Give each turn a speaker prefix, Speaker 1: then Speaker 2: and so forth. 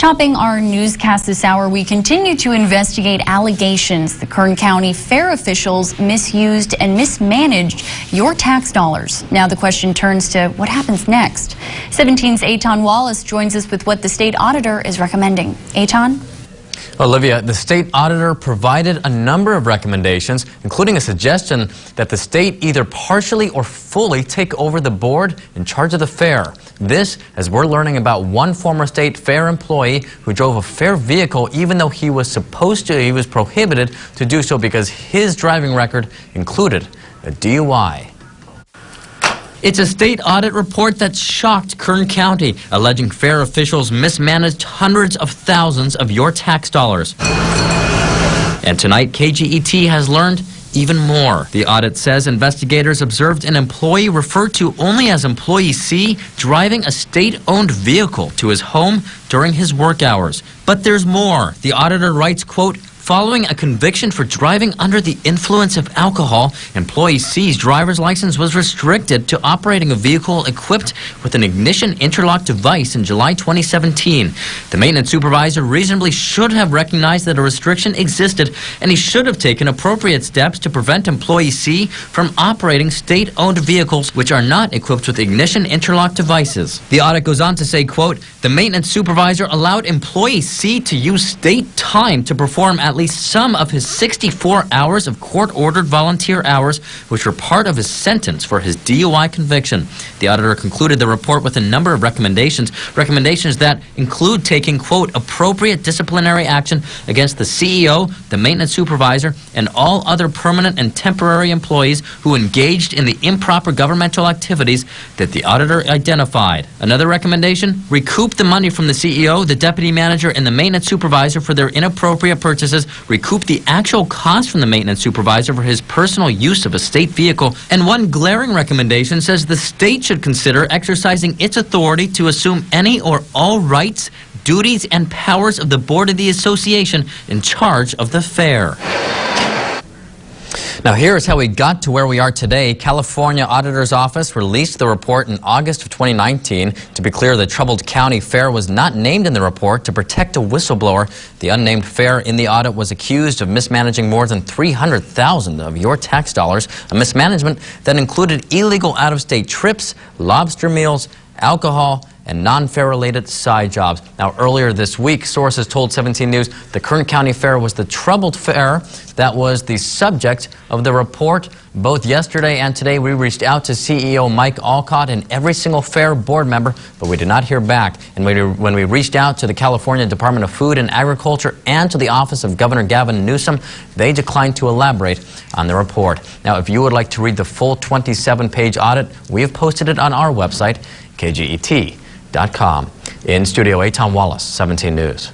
Speaker 1: Topping our newscast this hour, we continue to investigate allegations the Kern County fair officials misused and mismanaged your tax dollars. Now the question turns to what happens next. 17's Eitan Wallace joins us with what the state auditor is recommending. Eitan?
Speaker 2: Olivia, the state auditor provided a number of recommendations, including a suggestion that the state either partially or fully take over the board in charge of the fair. This, as we're learning about one former state fair employee who drove a fair vehicle even though he was prohibited to do so because his driving record included a DUI. It's a state audit report that shocked Kern County, alleging fair officials mismanaged hundreds of thousands of your tax dollars. And tonight, KGET has learned even more. The audit says investigators observed an employee referred to only as Employee C driving a state-owned vehicle to his home during his work hours. But there's more. The auditor writes, quote, following a conviction for driving under the influence of alcohol, Employee C's driver's license was restricted to operating a vehicle equipped with an ignition interlock device in July 2017. The maintenance supervisor reasonably should have recognized that a restriction existed, and he should have taken appropriate steps to prevent Employee C from operating state-owned vehicles which are not equipped with ignition interlock devices. The audit goes on to say, quote, the maintenance supervisor allowed Employee C to use state time to perform at least some of his 64 hours of court-ordered volunteer hours, which were part of his sentence for his DUI conviction. The auditor concluded the report with a number of recommendations that include taking, quote, appropriate disciplinary action against the CEO, the maintenance supervisor, and all other permanent and temporary employees who engaged in the improper governmental activities that the auditor identified. Another recommendation, recoup the money from the CEO, the deputy manager, and the maintenance supervisor for their inappropriate purchases, recoup the actual cost from the maintenance supervisor for his personal use of a state vehicle, and one glaring recommendation says the state should consider exercising its authority to assume any or all rights, duties, and powers of the board of the association in charge of the fair. Now here's how we got to where we are today. California Auditor's Office released the report in August of 2019. To be clear, the troubled county fair was not named in the report to protect a whistleblower. The unnamed fair in the audit was accused of mismanaging more than $300,000 of your tax dollars, a mismanagement that included illegal out-of-state trips, lobster meals, alcohol, and non-fair-related side jobs. Now, earlier this week, sources told 17 News the Kern County Fair was the troubled fair that was the subject of the report. Both yesterday and today, we reached out to CEO Mike Alcott and every single fair board member, but we did not hear back. And when we reached out to the California Department of Food and Agriculture and to the office of Governor Gavin Newsom, they declined to elaborate on the report. Now, if you would like to read the full 27-page audit, we have posted it on our website, KGET.com. In studio, Eitan Wallace, 17 News.